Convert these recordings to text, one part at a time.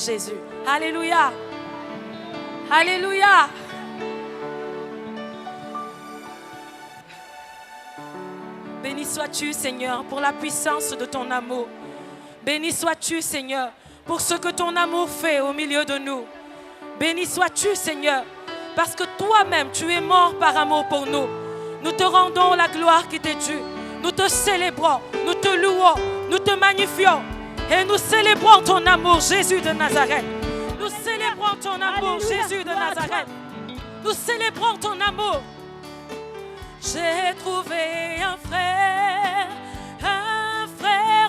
Jésus. Alléluia. Alléluia. Béni sois-tu, Seigneur, pour la puissance de ton amour. Béni sois-tu, Seigneur, pour ce que ton amour fait au milieu de nous. Béni sois-tu, Seigneur, parce que toi-même, tu es mort par amour pour nous. Nous te rendons la gloire qui t'est due. Nous te célébrons, nous te louons, nous te magnifions. Et nous célébrons ton amour, Jésus de Nazareth. Nous célébrons ton amour, Jésus de Nazareth. Nous célébrons ton amour. J'ai trouvé un frère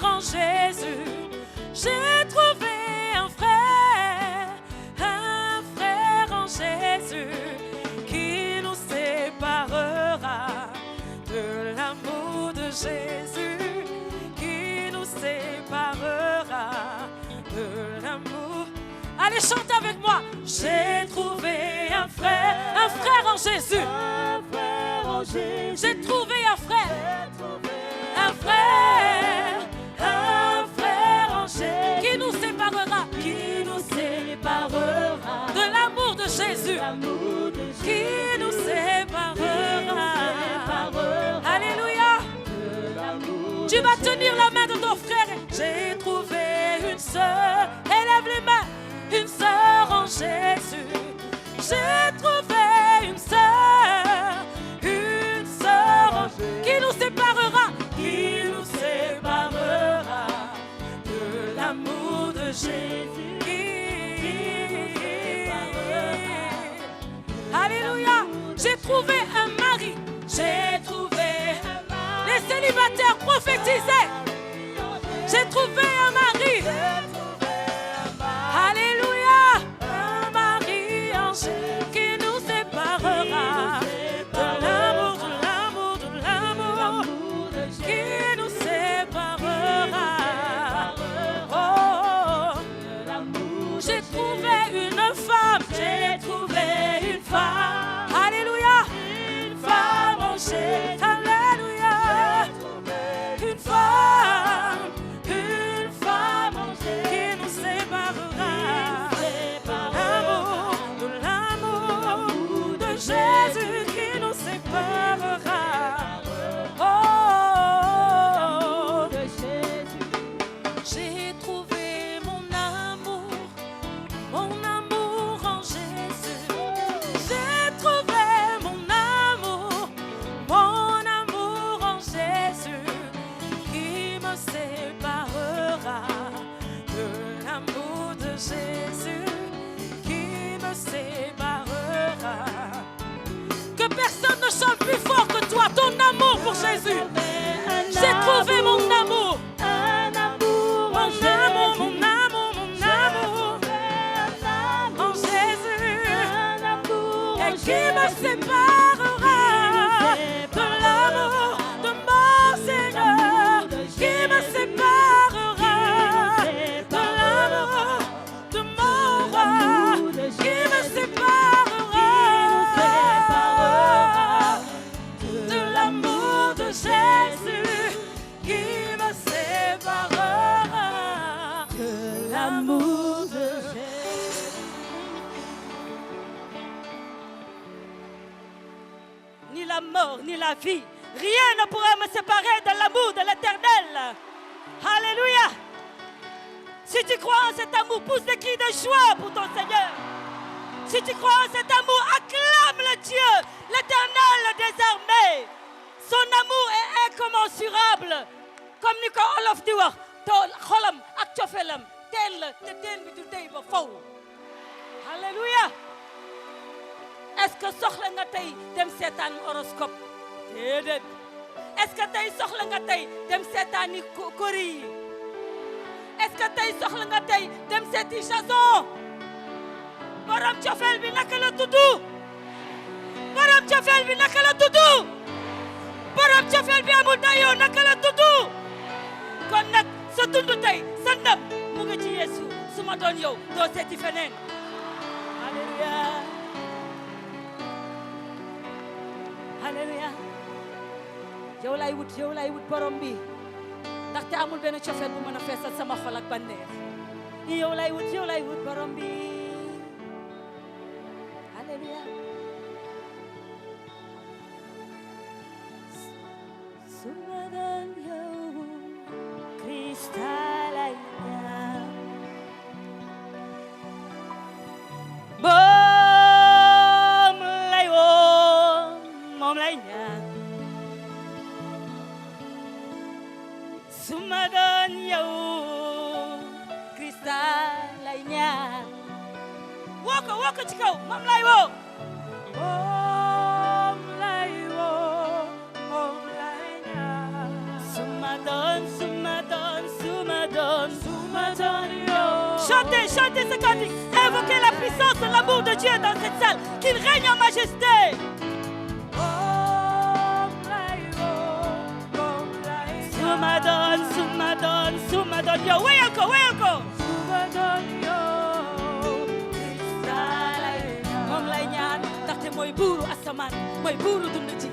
en Jésus. J'ai trouvé un frère en Jésus qui nous séparera de l'amour de Jésus, qui nous séparera de l'amour. Allez, chante avec moi. J'ai trouvé un frère en Jésus. J'ai trouvé un frère en Jésus qui nous séparera de l'amour de Jésus, qui nous séparera. Alléluia. Tu vas tenir la main de ton frère. J'ai trouvé une sœur, élève les mains, une sœur en Jésus. J'ai trouvé une sœur qui nous séparera de l'amour de Jésus. Alléluia. J'ai trouvé un mari. J'ai trouvé les célibataires prophétisés. J'ai trouvé un mari. Alléluia. Un mari en Jésus qui nous séparera de l'amour, qui nous séparera. Oh, j'ai trouvé une femme. J'ai trouvé une femme. Alléluia. Une femme en Jésus. Alléluia. Une femme en Jésus qui nous séparera de l'amour de Jésus qui nous séparera. Oh, j'ai trouvé mon amour en Jésus. J'ai trouvé mon amour en Jésus qui me séparera de l'amour de Jésus, qui me séparera. Que personne ne chante plus fort que toi, ton amour pour Jésus. J'ai trouvé mon amour. En Jésus, et qui me séparera de l'amour de mon Seigneur, qui me séparera de l'amour de mon roi, qui me séparera de l'amour de Jésus, qui me séparera de l'amour de Jésus. Ni la mort, ni la vie, rien ne pourra me séparer de l'amour de l'Éternel. Alléluia. Si tu crois en cet amour, pousse des cris de joie pour ton Seigneur. Si tu crois en cet amour, acclame le Dieu, l'Éternel des armées. Son amour est incommensurable. Comme ni ko olof di wax, to xolam ak cofeelam teen la te teen bi du dey ba faw. Alléluia. Est-ce que soxla nga tey dem seetaan horoscope? Déedéet. Est-ce que tey soxla nga tey dem seetaani kori yi? Est-ce que tey soxla nga tey dem seeti Jason? Borom cofeel bi naka la tuddu? Borom cofeel bi naka la tuddu? Borom cofeel bi amul dayoo naka la tuddu? Kon nag sa dund tey sa ndam mu ngi ci Yeesu. Su ma doon yow doo seeti feneen. Alléluia. Alléluia. yow lay wut borom bi ndaxte amul benn cofeel bu mën a feesal sama xol ak bànneex yow lay wut borom bi Alléluia suma doon yow Krista lay ñaan moom lay ñaan suma doon yow Krista lay ñaan woo ko ci kaw moom lay woo Chantez ce cantique. Invoquez la puissance de l'amour de Dieu dans cette salle. Qu'il règne en majesté. Sumadon, yo. Wayal ko. Sumadon, yo. Moom lay ñaan ndaxte mooy buuru asamaan mooy buuru dund ji.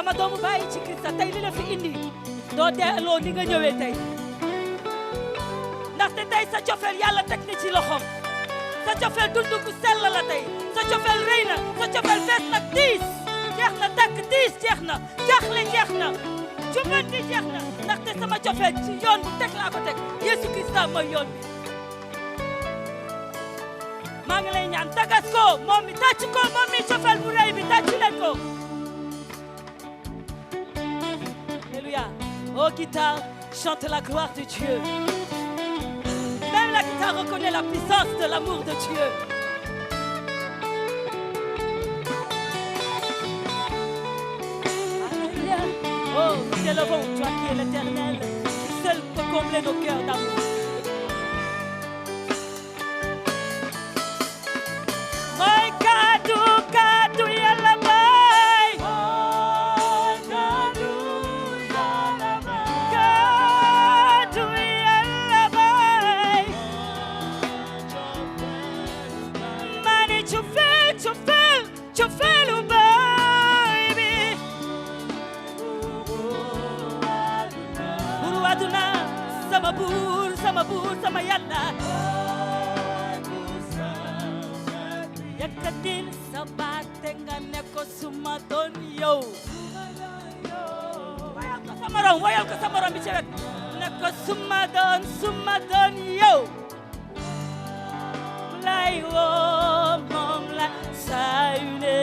sama doomu bàyyi ci Krista tey li la fi indi doo delloo ni nga ñëwee tey ndaxte tey sa cofeel yàlla teg na ci loxoom sa cofeel dundu ku sell la tey sa cofeel rëy na sa cofeel fees na tiis jeex na takk tiis jeex na jaaxle jeex na jubanti jeex na ndaxte sama cofeel ci yoon bu teg laa ko teg Yeesu Krista mooy yoon bi maa ngi lay ñaan tagas ko moom mi tàcc ko moom mi cofeel bu rëy bi tàcc leen ko Alléluia. Oh guitare, chante la gloire de Dieu. Même la guitare reconnaît la puissance de l'amour de Dieu. Alléluia. Oh, nous t'élevons, toi qui es l'Éternel, qui seul peut combler nos cœurs d'amour. Sama buur sama yàlla yëkkatil sa baat te nga ne ko suma doon yow wayal ko sa morom bi ci wet ne ko suma doon yow lay woo moom la saa yu ne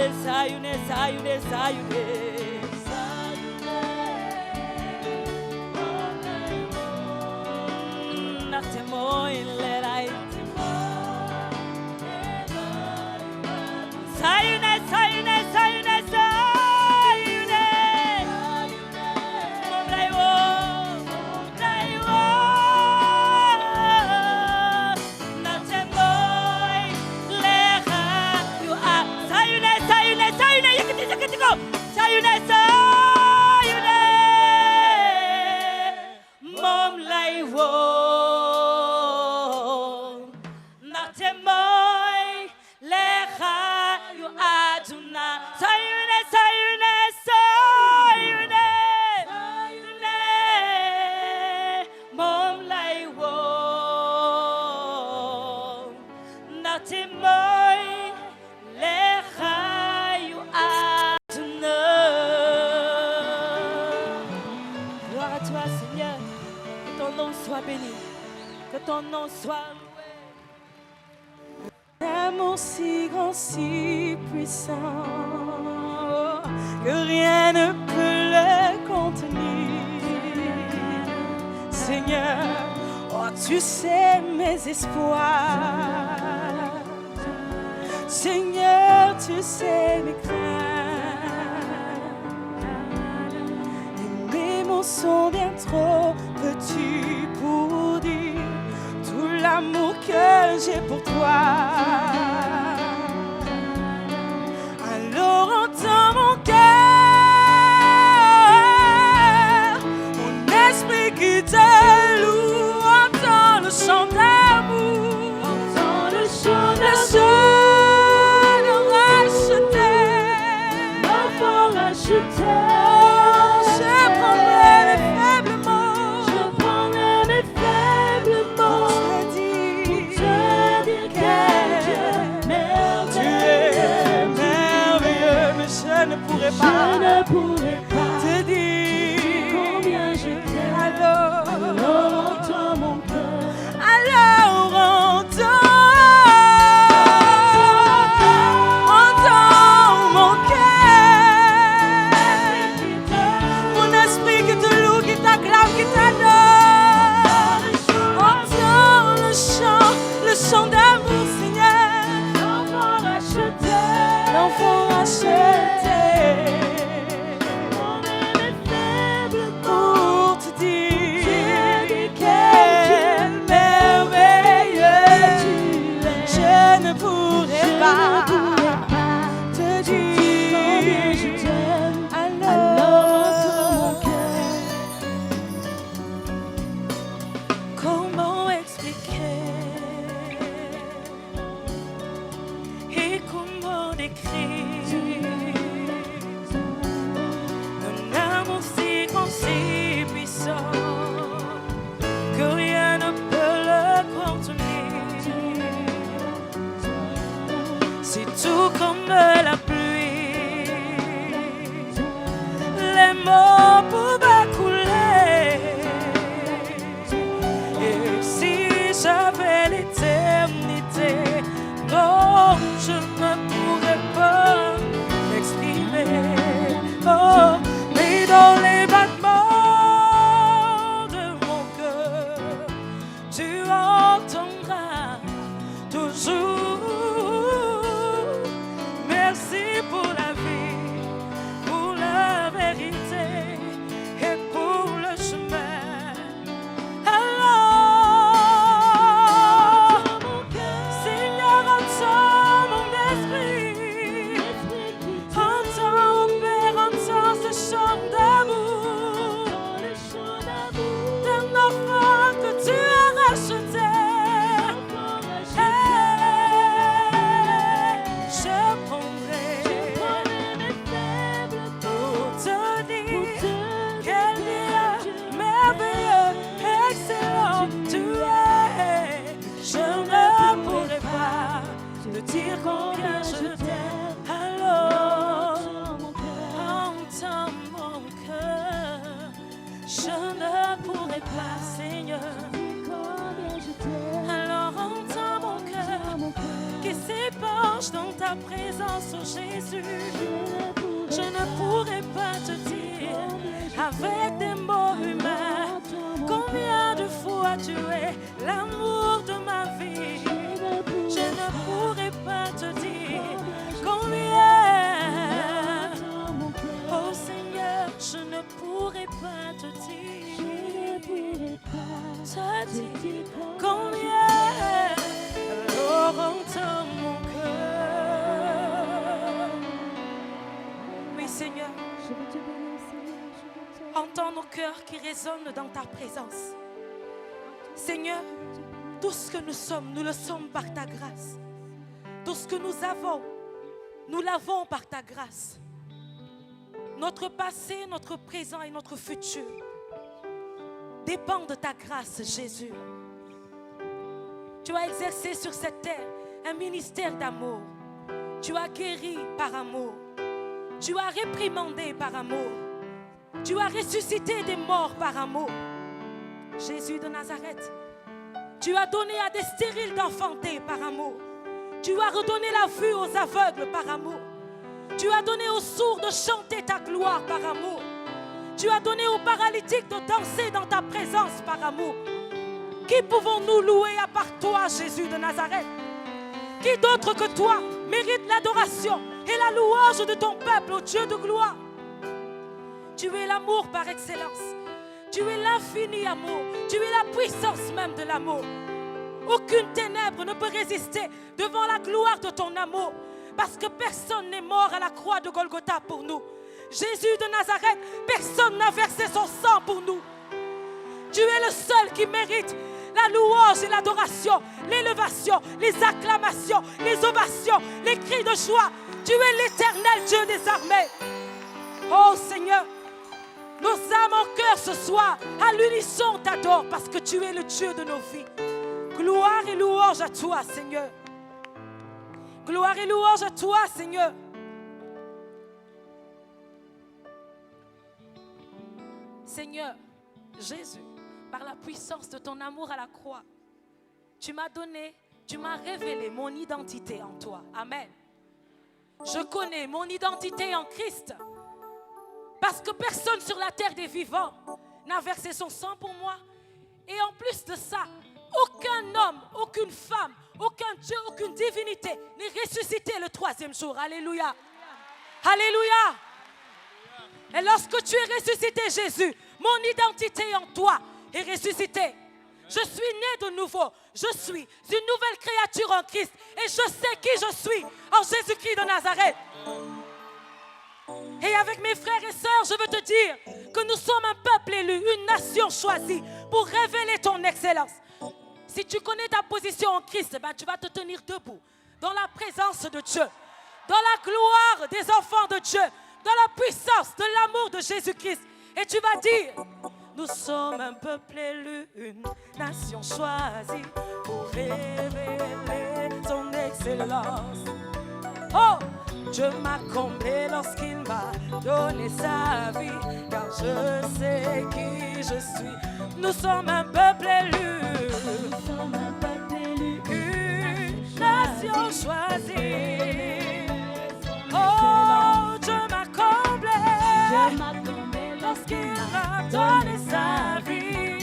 Que ton nom soit loué. L'amour si grand, si puissant, que rien ne peut le contenir. Seigneur, oh, tu sais mes espoirs. Seigneur, tu sais mes craintes. Et mes mots sont bien trop petits pour dire tout l'amour que j'ai pour toi. Alors entends mon cœur, mon esprit qui te loue, entends le chant d'amour, entends le chant d'amour. L'enfant racheté, je prendrai mes faibles mots, je prendrai mes faibles mots pour te dire quel Dieu merveilleux. Tu es merveilleux, mais je ne pourrai pas te dire combien je t'aime. Alors entends mon cœur, alors entends mon cœur, mon esprit qui te loue, qui t'acclame, qui t'adore. Entends le chant d'amour, Seigneur. L'enfant racheté, pour te dire quel merveilleux tu es. Je ne pourrai pas te dire combien je t'aime. Alors entends mon cœur. Comment expliquer et comment décrire un amour si grand, si puissant, que rien ne peut le contenir. C'est tout comme la pluie, les mots pouvaient couler. Et si j'avais l'éternité, non, je ne pourrais pas m'exprimer. Oh, mais dans les battements de mon cœur, tu entendras toujours. Merci pour la vie, pour la vérité et pour le chemin. Alors, Seigneur, entends mon esprit, entends, Père, entends ce chant d'amour, d'un enfant que tu as racheté. Je prendrai mes faibles pour te dire quel Dieu merveilleux, excellent tu es. Je ne pourrai pas te dire combien je t'aime. Alors entends mon cœur, je ne pourrai pas, Seigneur. Alors entends mon cœur qui s'épanche dans ta présence, oh Jésus. Je ne pourrai pas te dire avec des mots humains combien de fois tu es l'amour de ma vie. Je ne pourrai pas te dire combien, oh Seigneur, je ne pourrai pas te dire combien. Alors entends mon cœur. Oui Seigneur, dans nos cœurs qui résonnent dans ta présence. Seigneur, tout ce que nous sommes, nous le sommes par ta grâce. Tout ce que nous avons, nous l'avons par ta grâce. Notre passé, notre présent et notre futur dépendent de ta grâce, Jésus. Tu as exercé sur cette terre un ministère d'amour. Tu as guéri par amour. Tu as réprimandé par amour. Tu as ressuscité des morts par amour. Jésus de Nazareth, tu as donné à des stériles d'enfanter par amour. Tu as redonné la vue aux aveugles par amour. Tu as donné aux sourds de chanter ta gloire par amour. Tu as donné aux paralytiques de danser dans ta présence par amour. Qui pouvons-nous louer à part toi, Jésus de Nazareth? Qui d'autre que toi mérite l'adoration et la louange de ton peuple, ô Dieu de gloire? Tu es l'amour par excellence. Tu es l'infini amour. Tu es la puissance même de l'amour. Aucune ténèbre ne peut résister devant la gloire de ton amour. Parce que personne n'est mort à la croix de Golgotha pour nous. Jésus de Nazareth, personne n'a versé son sang pour nous. Tu es le seul qui mérite la louange et l'adoration, l'élévation, les acclamations, les ovations, les cris de joie. Tu es l'éternel Dieu des armées. Oh Seigneur, nos âmes en cœur ce soir, à l'unisson t'adorent parce que tu es le Dieu de nos vies. Gloire et louange à toi, Seigneur. Gloire et louange à toi, Seigneur. Seigneur, Jésus, par la puissance de ton amour à la croix, tu m'as donné, tu m'as révélé mon identité en toi. Amen. Je connais mon identité en Christ. Parce que personne sur la terre des vivants n'a versé son sang pour moi. Et en plus de ça, aucun homme, aucune femme, aucun Dieu, aucune divinité n'est ressuscité le troisième jour. Alléluia. Alléluia. Et lorsque tu es ressuscité, Jésus, mon identité en toi est ressuscitée. Je suis né de nouveau. Je suis une nouvelle créature en Christ. Et je sais qui je suis en Jésus-Christ de Nazareth. Et avec mes frères et sœurs, je veux te dire que nous sommes un peuple élu, une nation choisie pour révéler ton excellence. Si tu connais ta position en Christ, ben tu vas te tenir debout dans la présence de Dieu, dans la gloire des enfants de Dieu, dans la puissance de l'amour de Jésus-Christ. Et tu vas dire, nous sommes un peuple élu, une nation choisie pour révéler son excellence. Oh, Dieu m'a comblé lorsqu'il m'a donné sa vie, car je sais qui je suis. Nous sommes un peuple élu, une nation choisie. Oh, Dieu m'a comblé lorsqu'il m'a donné sa vie.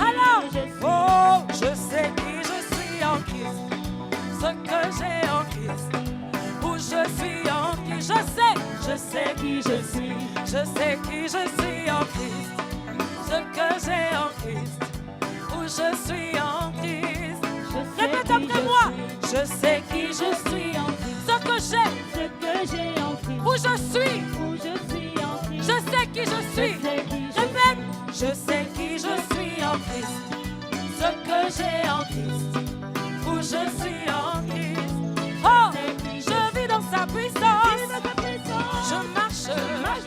Alors, oh, je sais qui je suis en Christ, ce que j'ai en Christ. Je suis en Christ, je sais qui je suis, je sais qui je suis en Christ, ce que j'ai en Christ, où je suis en Christ. Répète après moi, je sais qui je suis en Christ, ce que j'ai en Christ, où je suis en Christ, je sais qui je suis. Répète, je sais qui je suis en Christ, ce que j'ai en Christ, où je suis en Christ. Oh, dans sa puissance, je marche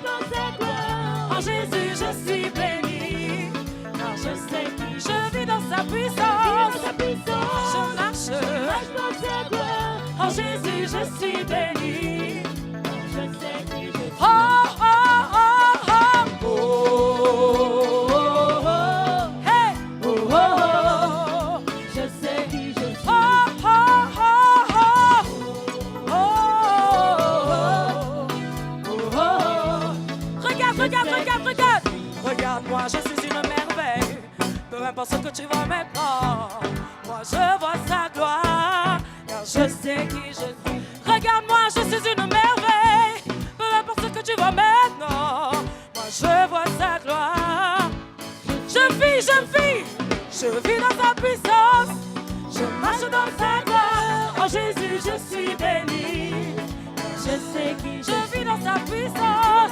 dans sa gloire. En Jésus, je suis béni, car je sais qui je vis dans sa puissance. Je marche dans sa gloire. En Jésus, je suis béni, car je sais qui je suis. Oh, oh, oh, oh, oh, oh, oh, hey, oh, oh, oh, je sais qui je suis. Oh, oh, oh, oh. Regarde. Regarde-moi, je suis une merveille. Peu importe ce que tu vois maintenant, moi je vois sa gloire, car je sais qui je suis. Regarde-moi, je suis une merveille. Peu importe ce que tu vois maintenant, moi je vois sa gloire. Je vis dans sa puissance. Je marche dans sa gloire. En Jésus, je suis béni. Je sais qui je vis dans sa puissance.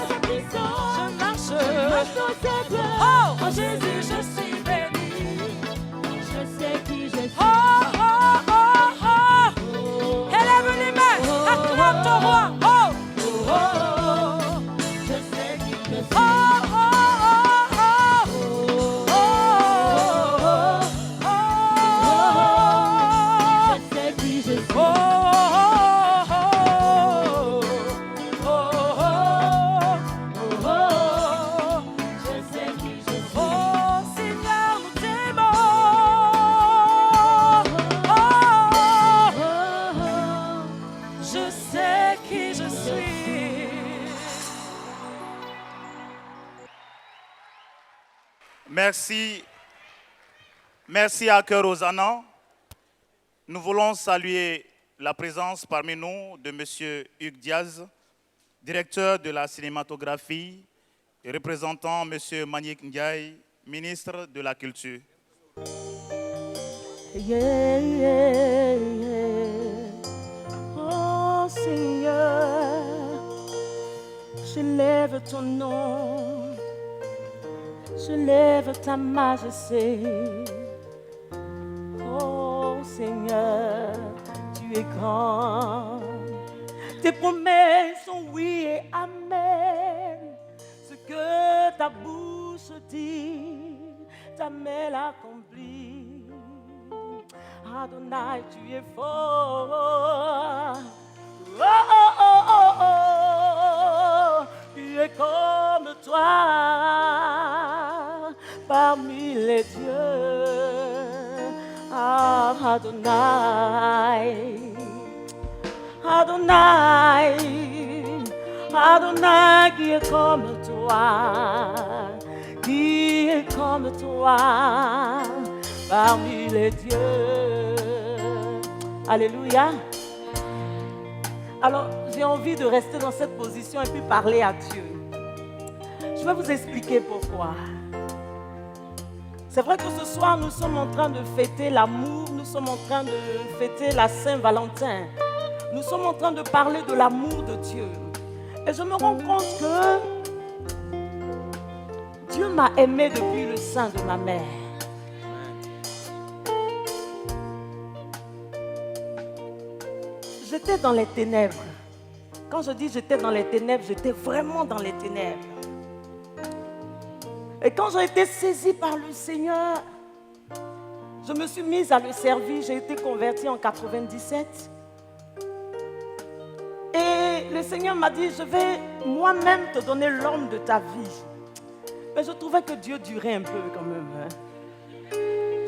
Je marche sais que, Oh, en Jésus, je suis béni. je sais qui je suis. Oh, oh, oh, oh. Élève les mains, acclame ton roi. Oh, Oh, oh, je sais qui je suis. oh, oh, oh, oh. Oh, oh, oh. Je sais qui je suis. Oh, oh, oh, oh, oh. Je sais qui je suis. Oh, Seigneur, nous t'aimons. Oh, je sais qui je suis. Merci. Merci à Cœur Hosanna. Nous voulons saluer la présence parmi nous de M. Hugues Diaz, directeur de la cinématographie, et représentant M. Maniek Ndiaye, ministre de la Culture. Yeah, yeah, yeah. Oh Seigneur, je lève ton nom, je lève ta majesté. Oh Seigneur, tu es grand. Tes promesses sont oui et amen. Ce que ta bouche dit, ta main l'accomplit. Adonai, tu es fort. Oh, oh, oh, oh, oh. Tu es comme toi parmi les dieux. Ah, Adonai, Adonai, Adonai qui est comme toi, qui est comme toi parmi les dieux. Alléluia. Alors, j'ai envie de rester dans cette position et puis parler à Dieu. Je vais vous expliquer pourquoi. C'est vrai que ce soir, nous sommes en train de fêter l'amour, nous sommes en train de fêter la Saint-Valentin. Nous sommes en train de parler de l'amour de Dieu. Et je me rends compte que Dieu m'a aimé depuis le sein de ma mère. J'étais dans les ténèbres. Quand je dis j'étais dans les ténèbres, j'étais vraiment dans les ténèbres. Et quand j'ai été saisie par le Seigneur, je me suis mise à le servir. J'ai été convertie en 97. Et le Seigneur m'a dit, je vais moi-même te donner l'homme de ta vie. Mais je trouvais que Dieu durait un peu quand même. Hein.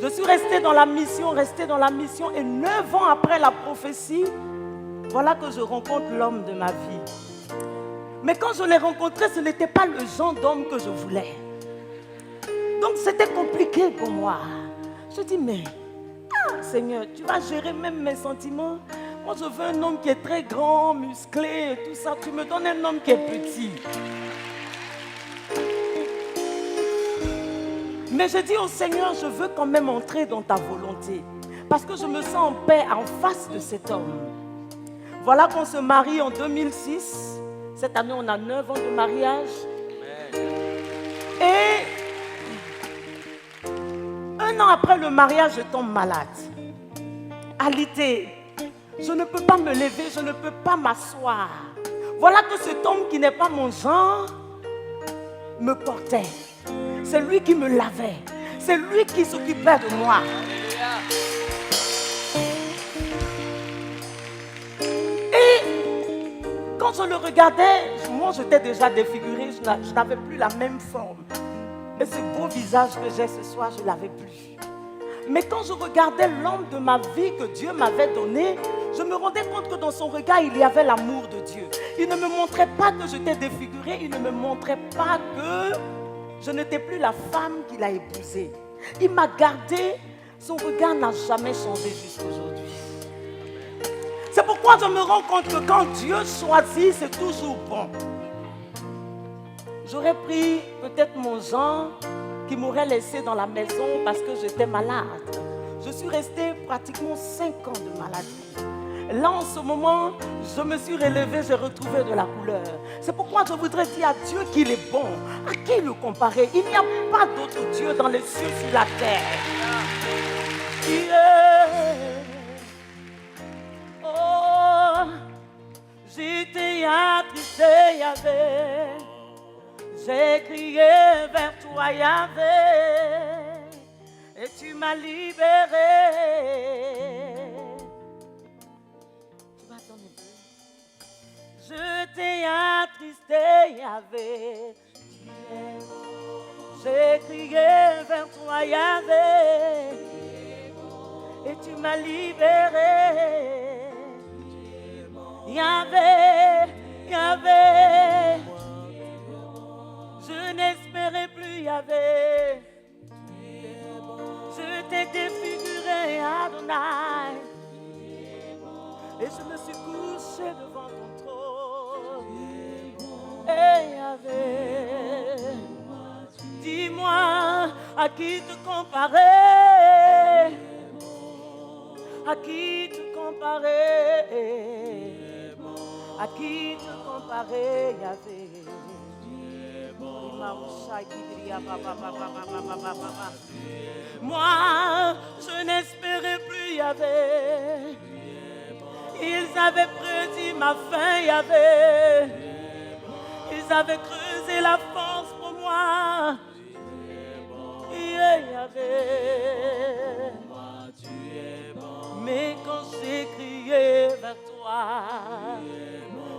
Je suis restée dans la mission. Et 9 ans après la prophétie, voilà que je rencontre l'homme de ma vie. Mais quand je l'ai rencontré, ce n'était pas le genre d'homme que je voulais. Donc c'était compliqué pour moi. Je dis, mais Seigneur, tu vas gérer même mes sentiments. Moi, je veux un homme qui est très grand, musclé et tout ça. Tu me donnes un homme qui est petit. Mais je dis au Seigneur, je veux quand même entrer dans ta volonté. Parce que je me sens en paix en face de cet homme. Voilà qu'on se marie en 2006. Cette année, on a 9 ans de mariage. Et 1 an après le mariage, je tombe malade. Alité, je ne peux pas me lever, je ne peux pas m'asseoir. Voilà que cet homme qui n'est pas mon genre me portait. C'est lui qui me lavait. C'est lui qui s'occupait de moi. Et quand je le regardais, moi j'étais déjà défigurée, je n'avais plus la même forme. Et ce beau visage que j'ai ce soir, je ne l'avais plus. Mais quand je regardais l'homme de ma vie que Dieu m'avait donné, je me rendais compte que dans son regard, il y avait l'amour de Dieu. Il ne me montrait pas que j'étais défigurée, il ne me montrait pas que je n'étais plus la femme qu'il a épousée. Il m'a gardée, son regard n'a jamais changé jusqu'à aujourd'hui. C'est pourquoi je me rends compte que quand Dieu choisit, c'est toujours bon. J'aurais pris peut-être mon genre qui m'aurait laissé dans la maison parce que j'étais malade. Je suis restée pratiquement 5 ans de maladie. Là, en ce moment, je me suis relevé, j'ai retrouvé de la couleur. C'est pourquoi je voudrais dire à Dieu qu'il est bon. À qui le comparer? Il n'y a pas d'autre Dieu dans les cieux, sur la terre. Oh, j'étais attristé, Yahvé. J'ai crié vers toi, Yahvé. Et tu m'as libéré. Tu vas attendre un peu. Je t'ai attristé, Yahvé. J'ai crié vers toi, Yahvé. Et tu m'as libéré. Yahvé, Yahvé. Je n'espérais plus, Yahvé. Je t'ai défiguré, Adonai. Et je me suis couché devant ton trône. Et Yahvé, dis-moi à qui te comparer. À qui te comparer. À qui te comparer, Yahvé. Moi, je n'espérais plus, Yahvé. Ils avaient prédit ma fin, Yahvé. Ils avaient creusé la force pour moi. Yahvé. Mais quand j'ai crié vers toi,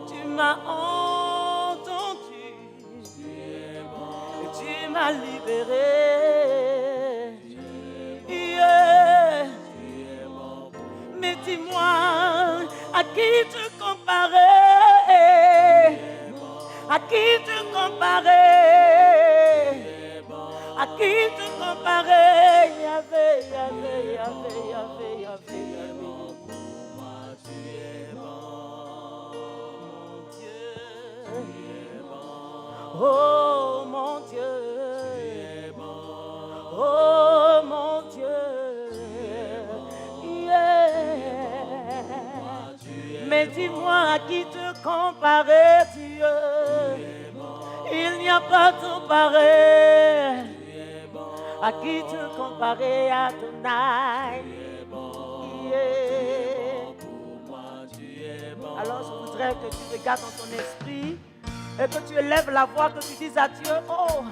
tu m'as entendu. Tu m'as libéré. Yeah. Mais dis-moi, à qui te comparer? À qui te comparer? À qui te comparer? Yahvé, Yahvé, Yahvé, Yahvé, Yahvé, Yahvé. Oh mon Dieu, oh mon Dieu, yeah. Mais dis-moi à qui te comparer, Dieu. Il n'y a pas de pareil. À qui te comparer, Adonai. Yeah. Alors je voudrais que tu regardes dans ton esprit et que tu élèves la voix, que tu dises à Dieu, oh,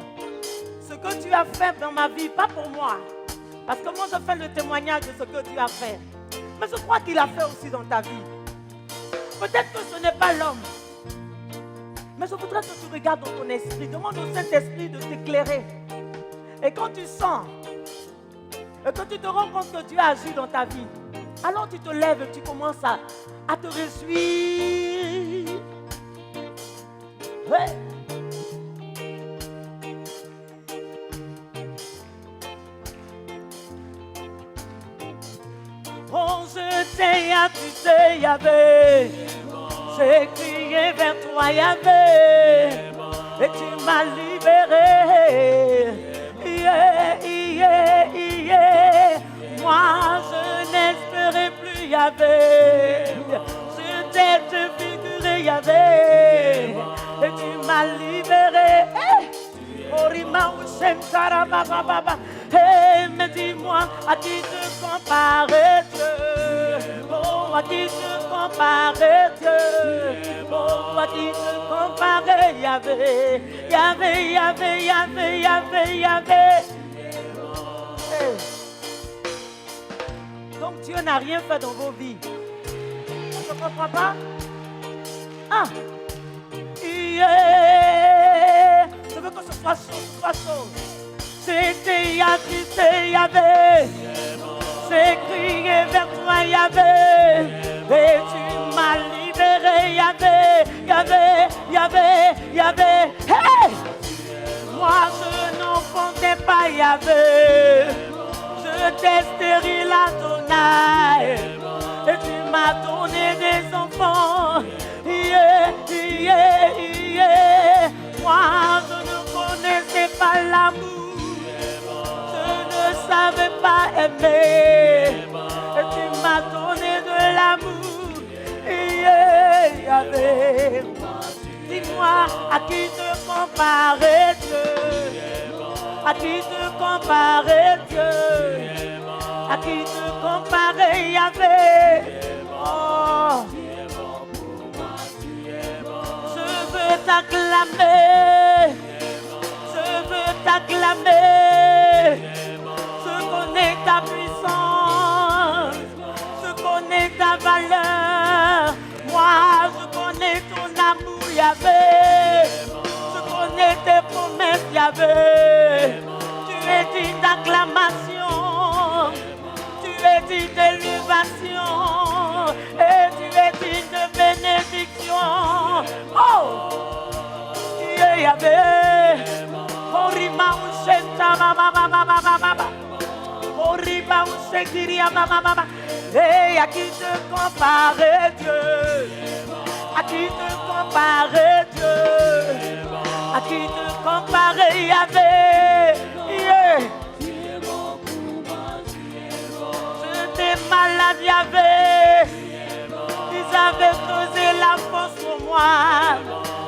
ce que tu as fait dans ma vie, pas pour moi. Parce que moi, je fais le témoignage de ce que tu as fait. Mais je crois qu'il a fait aussi dans ta vie. Peut-être que ce n'est pas l'homme. Mais je voudrais que tu regardes dans ton esprit. Demande au Saint-Esprit de t'éclairer. Et quand tu sens, et que tu te rends compte que Dieu a agi dans ta vie, alors tu te lèves et tu commences à te réjouir. Ouais. Oh, je t'ai accusé, Yahvé. J'ai crié vers toi, Yahvé. Et tu m'as libéré. Yeah, yeah, yeah. Moi, je n'espérais plus, Yahvé. Je t'ai défiguré, Yahvé. Et tu m'as libéré. Hey, mais dis-moi, à qui te comparer, Dieu? Oh, à qui te comparer, Dieu? Oh, à qui te comparer, Yahvé? Yahvé, Yahvé, Yahvé, Yahvé, Yahvé. Hey. Donc Dieu n'a rien fait dans vos vies. On ne comprend pas? Ah! Yeah. Je veux que ce soit chaud, ce soit chaud. C'était attristé, Yahvé. J'ai crié vers toi, Yahvé. Et tu m'as libéré, Yahvé. Yahvé, Yahvé, Yahvé. Hey! Moi, je n'en comptais pas, Yahvé. Je t'ai stérile, Adonai. Et tu m'as donné des enfants. Yeah, yeah, yeah. Moi, je ne connaissais pas l'amour. Je ne savais pas aimer. Et tu m'as donné de l'amour. Yahvé. Dis-moi, à qui te comparer Dieu? À qui te comparer Dieu? À qui te comparer Yahvé? Oh, je veux t'acclamer. Je veux t'acclamer. Je connais ta puissance. Je connais ta valeur. Moi, je connais ton amour, Yahvé. Je connais tes promesses, Yahvé. Tu es dit d'acclamation. Tu es dit d'élévation. Et tu es dit de bénédiction. Oh! Tu es Yahvé. Orima Ushenta mama mama mama mama. Orima Ushekiria mama mama. Et à qui te comparer Dieu? À qui te comparer Dieu? À qui te comparer Yahvé? Yeah. J'étais malade Yahvé. Ils avaient creusé la fosse pour moi.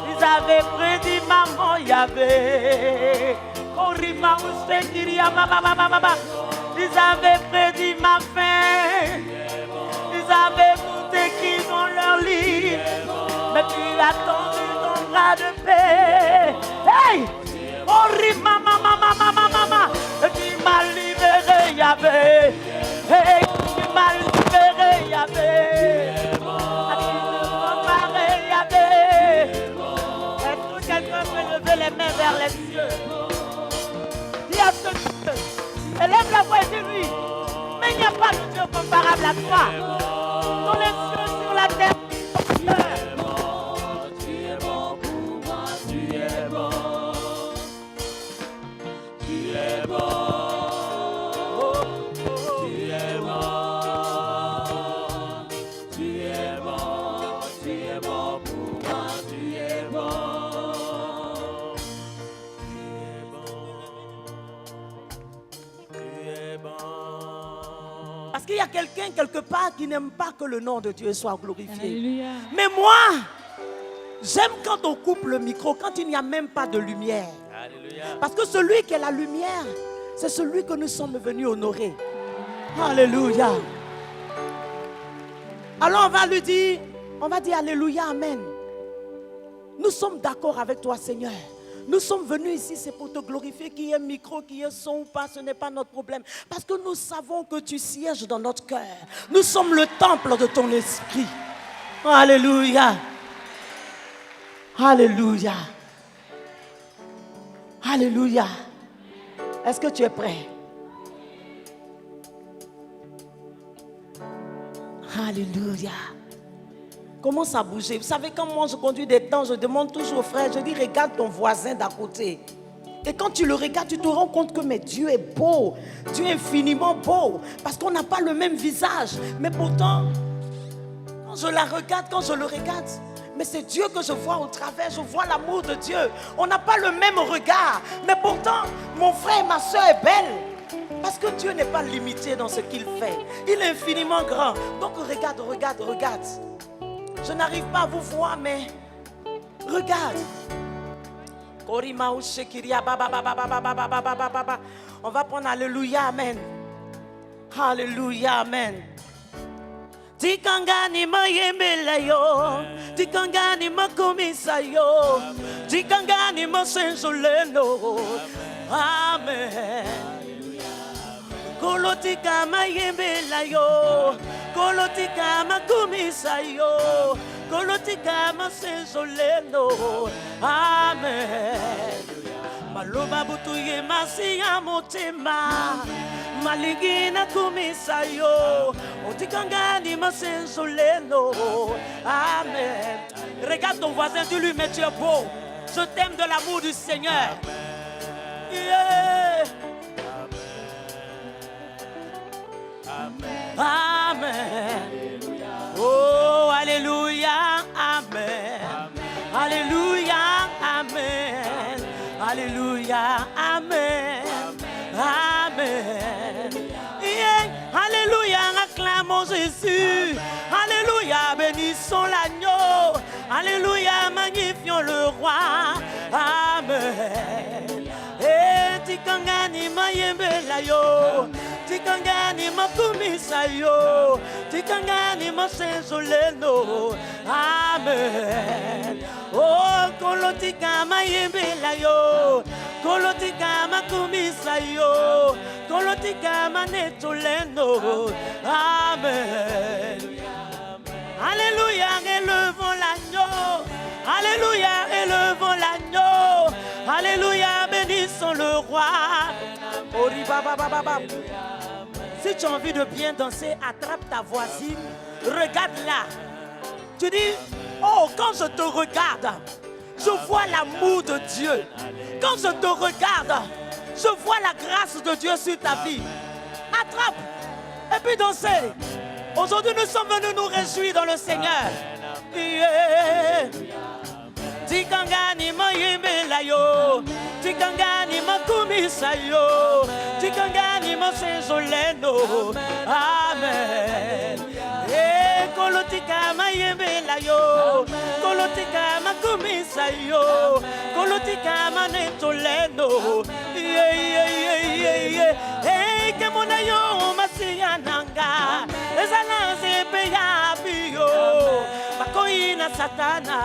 Ils avaient prédit ma mort Yahvé. Orima Ushekiria mama mama mama. Ils avaient prédit ma fin. Ils avaient tout écrit dans leur livre. Mais tu as tendu ton bras de paix. Hey! Oh, mama, mama, mama, mama. Et tu m'as libéré, Yahvé. Hey, tu m'as libéré, Yahvé. À qui te comparer, Yahvé? Est-ce que quelqu'un peut lever les mains vers les cieux? Dis à ce Dieu, élève la voix et dis-lui. Mais il n'y a pas de Dieu comparable à toi. Dans les cieux, sur la terre, tu es bon pour moi, tu es bon. Tu es bon. Tu es bon. Tu es bon. Tu es bon pour moi, tu es bon. Tu es bon. Parce qu'il y a quelqu'un quelque part qui n'aime pas que le nom de Dieu soit glorifié. Alléluia. Mais moi, j'aime quand on coupe le micro, quand il n'y a même pas de lumière. Alléluia. Parce que celui qui est la lumière, c'est celui que nous sommes venus honorer. Alléluia. Alors on va lui dire, on va dire Alléluia, Amen. Nous sommes d'accord avec toi, Seigneur. Nous sommes venus ici, c'est pour te glorifier, qu'il y ait micro, qu'il y ait son ou pas, ce n'est pas notre problème. Parce que nous savons que tu sièges dans notre cœur. Nous sommes le temple de ton esprit. Alléluia. Alléluia. Alléluia. Est-ce que tu es prêt? Alléluia. Commence à bouger. Vous savez, quand moi je conduis des temps, je demande toujours aux frères, je dis, regarde ton voisin d'à côté. Et quand tu le regardes, tu te rends compte que mais Dieu est beau. Dieu est infiniment beau. Parce qu'on n'a pas le même visage. Mais pourtant, quand je la regarde, quand je le regarde, mais c'est Dieu que je vois au travers. Je vois l'amour de Dieu. On n'a pas le même regard. Mais pourtant, mon frère et ma soeur est belle. Parce que Dieu n'est pas limité dans ce qu'il fait. Il est infiniment grand. Donc regarde, regarde, regarde. Je n'arrive pas à vous voir, mais regarde. On va prendre Alléluia, Amen. Alléluia, Amen. Tikangani ma yembela yo, tikangani ma komisa yo, tikangani ma sensoleno. Amen. Kolotika ma yembela yo, kolotika ma komisa yo, kolotika ma sensoleno. Amen. Maloba butuye masiya motema, maligina komisa yo, otikangani ma sensoleno. Amen. Regarde ton voisin, dis-lui, mais tu es beau. Je t'aime de l'amour du Seigneur. Yeah. Amen. Oh, Alléluia, Amen. Alléluia, Amen. Alléluia, Amen. Amen. Yeah. Alléluia, acclamons Jésus. Alléluia, bénissons l'agneau. Alléluia, magnifions le roi. Amen. Et tikangani mayembela yo, tikangani makumisa yo, tikangani masenzoleno. Amen. Oh, kolotika mayembela yo, kolotika makumisa yo, kolotika manetoleno. Amen. Alléluia, élevons l'agneau. Alléluia, élevons l'agneau. Alléluia, bénissons le roi. Si tu as envie de bien danser, attrape ta voisine, regarde-la. Tu dis, oh, quand je te regarde, je vois l'amour de Dieu. Quand je te regarde, je vois la grâce de Dieu sur ta vie. Attrape et puis danser. Aujourd'hui, nous sommes venus nous réjouir dans le Seigneur. Yeah. Tikangani mayembela yo, tikangani makumisa yo, tikangani masenzoleno. Amen. Kolotika mayembela yo, kolotika makumisa yo, kolotika manetoleno. Yeah, yeah, yeah, yeah, yeah. Hey, kemona yo masiyananga, ezala zepe ya biyo, bakoina satana.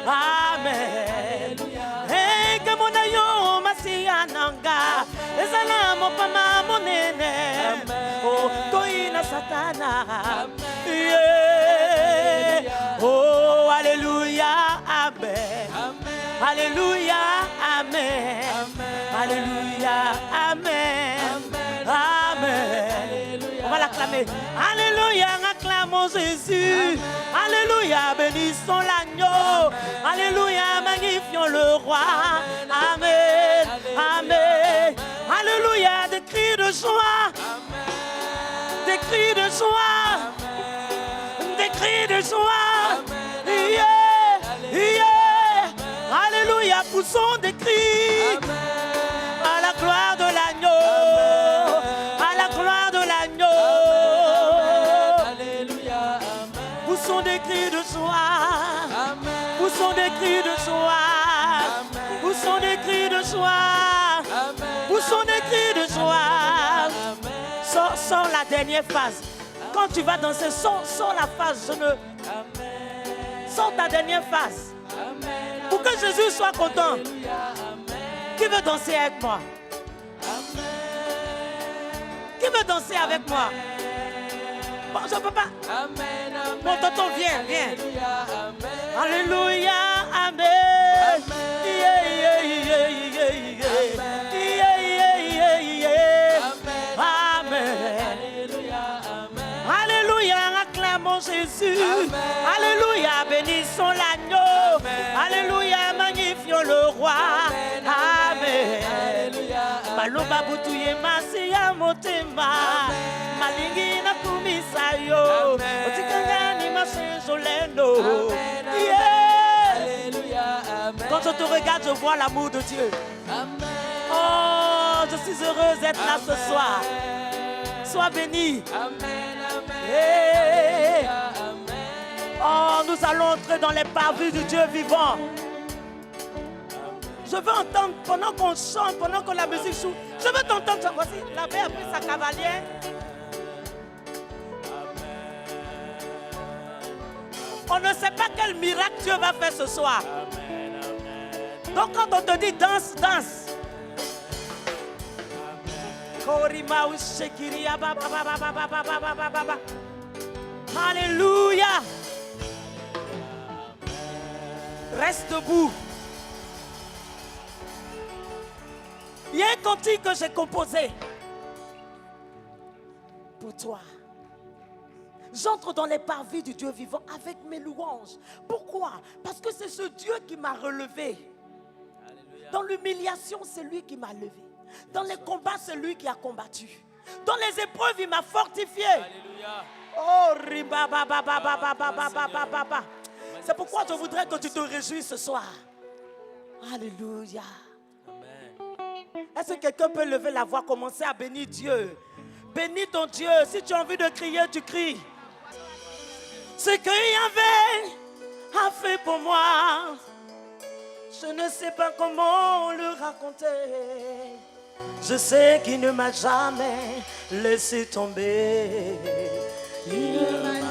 Amen. Hey, kemona yo masiyananga, ezala mopama monene, oh, koina satana. Yeah. Oh, alléluia, amen. Alléluia, amen. Alléluia, amen. Amen. On va l'acclamer. Alléluia, acclamons Jésus. Alléluia, bénissons l'agneau. Alléluia, magnifions le roi. Amen. Amen. Alléluia, des cris de joie. Des cris de joie. Des cris de joie. Yeah. Yeah. Alléluia, poussons des cris. À la gloire de l'agneau. À la gloire de l'agneau. Alléluia. Poussons des cris de joie. Poussons des cris de joie. Poussons des cris de joie. Poussons des cris de joie. Sors la dernière phase. Quand tu vas danser, sors la phase. Sors ta dernière phase. Pour que Jésus soit content. Qui veut danser avec moi? Qui veut danser avec moi? Bon, je ne peux pas. Mon tonton, viens. Alléluia, amen. Yeah, yeah, yeah, yeah, yeah. Yeah, yeah, yeah, yeah. Amen. Alléluia, acclamons Jésus. Alléluia, bénissons l'agneau. Alléluia, magnifions le roi. Amen. Baloba butuye masiya motema. Malingi na kumisa yo. Otikangani masenzoleno. Yeah. Quand je te regarde, je vois l'amour de Dieu. Oh, je suis heureuse d'être là ce soir. Sois béni. Hey. Oh, nous allons entrer dans les parvis du Dieu vivant. Je veux entendre, pendant qu'on chante, pendant que la musique joue, je veux t'entendre. Voici, l'abbé a pris sa cavalière. On ne sait pas quel miracle Dieu va faire ce soir. Donc quand on te dit danse, danse. Alléluia. Reste debout. Il y a un cantique que j'ai composé pour toi. J'entre dans les parvis du Dieu vivant avec mes louanges. Pourquoi? Parce que c'est ce Dieu qui m'a relevé. Dans l'humiliation, c'est lui qui m'a levé. Dans les combats, c'est lui qui a combattu. Dans les épreuves, il m'a fortifié. Oh, c'est pourquoi je voudrais que tu te réjouisses ce soir. Alléluia. Est-ce que quelqu'un peut lever la voix, commencer à bénir Dieu? Bénis ton Dieu. Si tu as envie de crier, tu cries. Ce qu'il y avait a fait pour moi. Je ne sais pas comment le raconter. Je sais qu'il ne m'a jamais laissé tomber. Il ne m'a